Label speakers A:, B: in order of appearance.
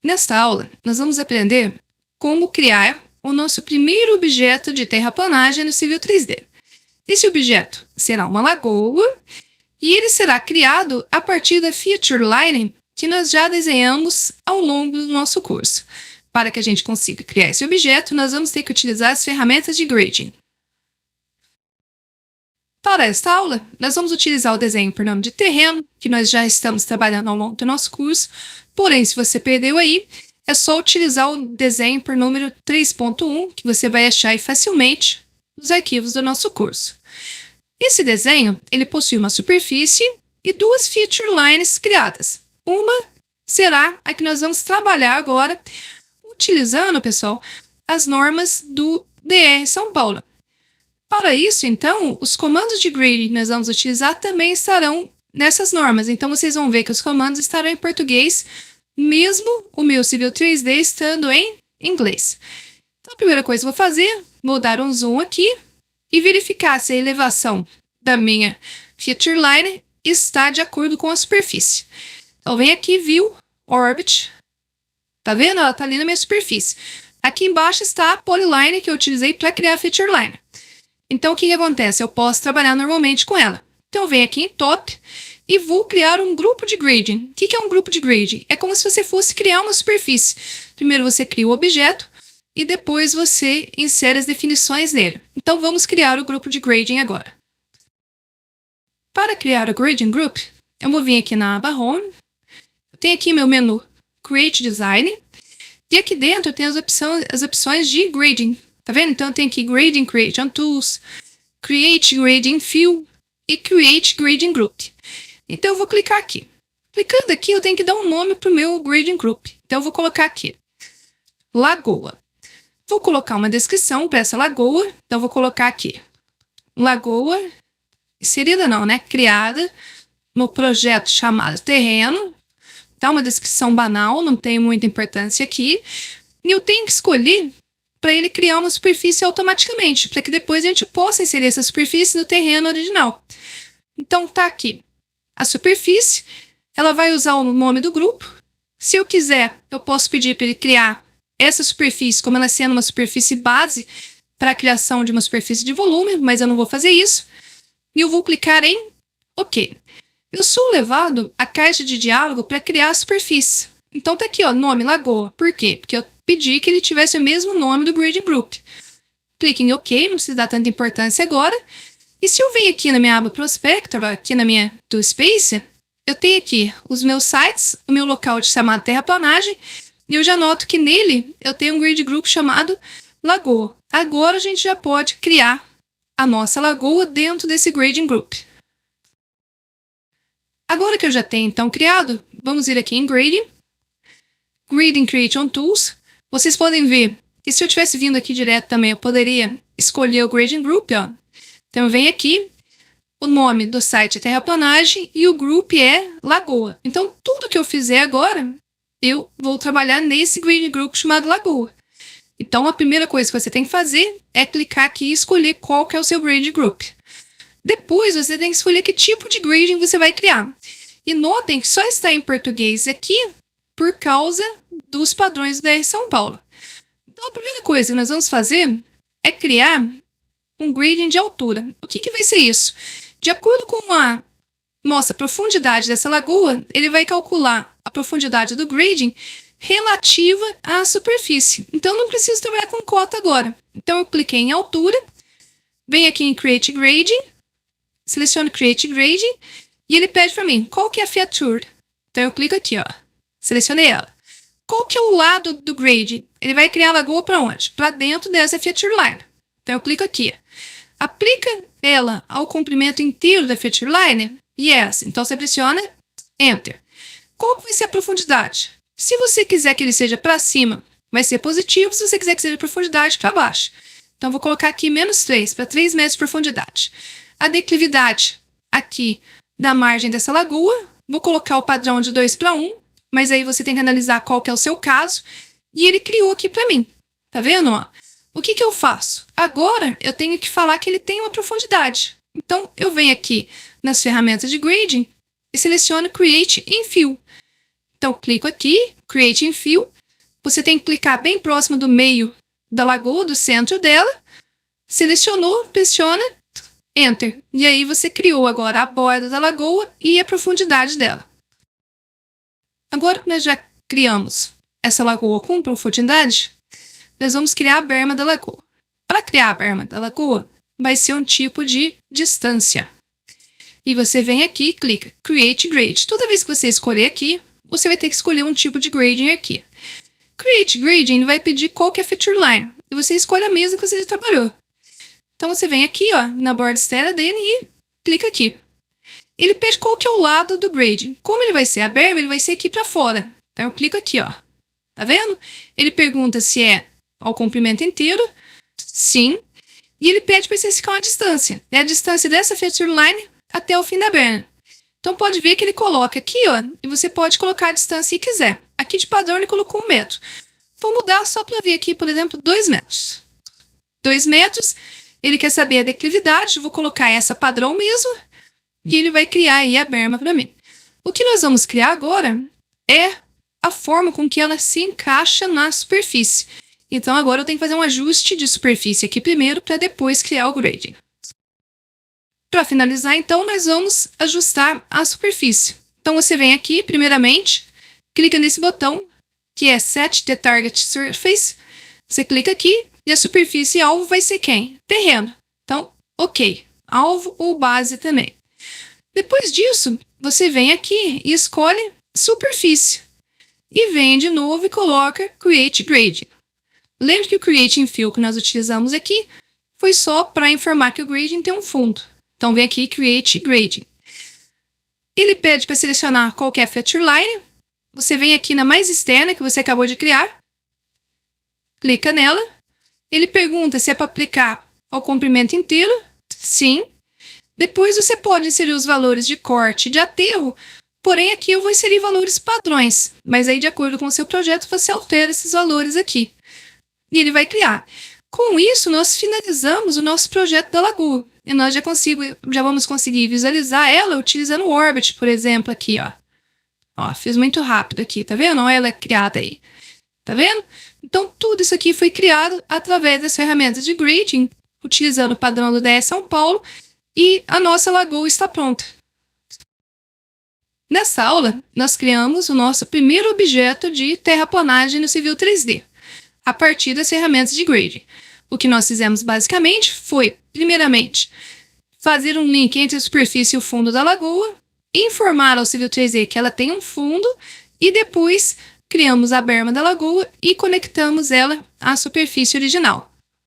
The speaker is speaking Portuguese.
A: Nesta aula, nós vamos aprender como criar o nosso primeiro objeto de terraplanagem no Civil 3D. Esse objeto será uma lagoa e ele será criado a partir da feature line que nós já desenhamos ao longo do nosso curso. Para que a gente consiga criar esse objeto, nós vamos ter que utilizar as ferramentas de grading. Para esta aula, nós vamos utilizar o desenho por nome de terreno, que nós já estamos trabalhando ao longo do nosso curso. Porém, se você perdeu aí, é só utilizar o desenho por número 3.1, que você vai achar aí facilmente nos arquivos do nosso curso. Esse desenho, ele possui uma superfície e duas feature lines criadas. Uma será a que nós vamos trabalhar agora, utilizando, pessoal, as normas do DR São Paulo. Para isso, então, os comandos de grading que nós vamos utilizar também estarão nessas normas. Então, vocês vão ver que os comandos estarão em português, mesmo o meu Civil 3D estando em inglês. Então, a primeira coisa que eu vou fazer, vou dar um zoom aqui e verificar se a elevação da minha feature line está de acordo com a superfície. Então, vem aqui, View, Orbit. Tá vendo? Ela está ali na minha superfície. Aqui embaixo está a polyline que eu utilizei para criar a feature line. Então, o que acontece? Eu posso trabalhar normalmente com ela. Então, eu venho aqui em Top e vou criar um grupo de grading. O que é um grupo de grading? É como se você fosse criar uma superfície. Primeiro você cria o objeto e depois você insere as definições nele. Então, vamos criar o grupo de grading agora. Para criar o grading group, eu vou vir aqui na aba Home. Eu tenho aqui meu menu Create Design. E aqui dentro eu tenho as opções de grading. Tá vendo? Então, eu tenho aqui Grading Creation Tools, Create Grading Fill e Create Grading Group. Então, eu vou clicar aqui. Clicando aqui, eu tenho que dar um nome para o meu Grading Group. Então, eu vou colocar aqui, Lagoa. Vou colocar uma descrição para essa lagoa. Então, eu vou colocar aqui, Lagoa, inserida não, né? Criada no projeto chamado Terreno. Tá uma descrição banal, não tem muita importância aqui. E eu tenho que escolher para ele criar uma superfície automaticamente, para que depois a gente possa inserir essa superfície no terreno original. Então, tá aqui a superfície, ela vai usar o nome do grupo. Se eu quiser, eu posso pedir para ele criar essa superfície, como ela sendo uma superfície base para a criação de uma superfície de volume, mas eu não vou fazer isso. E eu vou clicar em OK. Eu sou levado à caixa de diálogo para criar a superfície. Então, tá aqui, ó, nome Lagoa. Por quê? Porque eu pedi que ele tivesse o mesmo nome do Grading Group. Clique em OK, não precisa dar tanta importância agora. E se eu venho aqui na minha aba Prospector, aqui na minha Toolspace, eu tenho aqui os meus sites, o meu local de chamado terraplanagem, e eu já noto que nele eu tenho um Grading Group chamado Lagoa. Agora a gente já pode criar a nossa lagoa dentro desse Grading Group. Agora que eu já tenho então criado, vamos ir aqui em Grading, Grading Creation Tools. Vocês podem ver que se eu tivesse vindo aqui direto também, eu poderia escolher o Grading Group, ó. Então, eu venho aqui, o nome do site é Terraplanagem e o group é Lagoa. Então, tudo que eu fizer agora, eu vou trabalhar nesse Grading Group chamado Lagoa. Então, a primeira coisa que você tem que fazer é clicar aqui e escolher qual que é o seu Grading Group. Depois, você tem que escolher que tipo de grading você vai criar. E notem que só está em português aqui por causa dos padrões do DR São Paulo. Então, a primeira coisa que nós vamos fazer é criar um grading de altura. O que vai ser isso? De acordo com a nossa profundidade dessa lagoa, ele vai calcular a profundidade do grading relativa à superfície. Então, não preciso trabalhar com cota agora. Então, eu cliquei em altura, venho aqui em Create Grading, seleciono Create Grading, e ele pede para mim, qual que é a feature? Então, eu clico aqui, ó, selecionei ela. Qual que é o lado do grading? Ele vai criar a lagoa para onde? Para dentro dessa feature line. Então, eu clico aqui. Aplica ela ao comprimento inteiro da feature line? Yes. Então, você pressiona Enter. Qual que vai ser a profundidade? Se você quiser que ele seja para cima, vai ser positivo. Se você quiser que seja profundidade, para baixo. Então, eu vou colocar aqui -3, para 3 metros de profundidade. A declividade aqui da margem dessa lagoa, vou colocar o padrão de 2:1, mas aí você tem que analisar qual que é o seu caso, e ele criou aqui para mim. Tá vendo, ó? O que eu faço? Agora, eu tenho que falar que ele tem uma profundidade. Então, eu venho aqui nas ferramentas de grading e seleciono Create Infill. Então, clico aqui, Create in Fill. Você tem que clicar bem próximo do meio da lagoa, do centro dela. Selecionou, pressiona, Enter. E aí você criou agora a borda da lagoa e a profundidade dela. Agora que nós já criamos essa lagoa com profundidade, nós vamos criar a berma da lagoa. Para criar a berma da lagoa, vai ser um tipo de distância. E você vem aqui e clica Create Grade. Toda vez que você escolher aqui, você vai ter que escolher um tipo de grading aqui. Create Grading vai pedir qual que é a feature line. E você escolhe a mesma que você já trabalhou. Então você vem aqui, ó, na borda externa dele e clica aqui. Ele pede qual que é o lado do grading. Como ele vai ser a berma, ele vai ser aqui para fora. Então eu clico aqui, ó. Tá vendo? Ele pergunta se é ao comprimento inteiro. Sim. E ele pede para você ficar uma distância. É a distância dessa feature line até o fim da berma. Então pode ver que ele coloca aqui, ó, e você pode colocar a distância que quiser. Aqui de padrão ele colocou 1 metro. Vou mudar só para ver aqui, por exemplo, 2 metros. 2 metros, ele quer saber a declividade, eu vou colocar essa padrão mesmo, e ele vai criar aí a berma para mim. O que nós vamos criar agora é a forma com que ela se encaixa na superfície. Então agora eu tenho que fazer um ajuste de superfície aqui primeiro, para depois criar o grading. Para finalizar, então, nós vamos ajustar a superfície. Então, você vem aqui, primeiramente, clica nesse botão, que é Set the Target Surface. Você clica aqui e a superfície alvo vai ser quem? Terreno. Então, ok. Alvo ou base também. Depois disso, você vem aqui e escolhe superfície. E vem de novo e coloca Create Grading. Lembre que o Create in Fill que nós utilizamos aqui foi só para informar que o grading tem um fundo. Então, vem aqui Create Grading. Ele pede para selecionar qualquer feature line. Você vem aqui na mais externa que você acabou de criar. Clica nela. Ele pergunta se é para aplicar ao comprimento inteiro. Sim. Depois você pode inserir os valores de corte e de aterro. Porém, aqui eu vou inserir valores padrões. Mas aí, de acordo com o seu projeto, você altera esses valores aqui. E ele vai criar. Com isso, nós finalizamos o nosso projeto da lagoa. E nós já vamos conseguir visualizar ela utilizando o Orbit, por exemplo, aqui, ó. Ó, fiz muito rápido aqui, tá vendo? Olha ela é criada aí. Tá vendo? Então, tudo isso aqui foi criado através das ferramentas de grading, utilizando o padrão do DS São Paulo, e a nossa lagoa está pronta. Nessa aula, nós criamos o nosso primeiro objeto de terraplanagem no Civil 3D, a partir das ferramentas de grading. O que nós fizemos basicamente foi, primeiramente, fazer um link entre a superfície e o fundo da lagoa, informar ao Civil 3D que ela tem um fundo e depois criamos a berma da lagoa e conectamos ela à superfície original.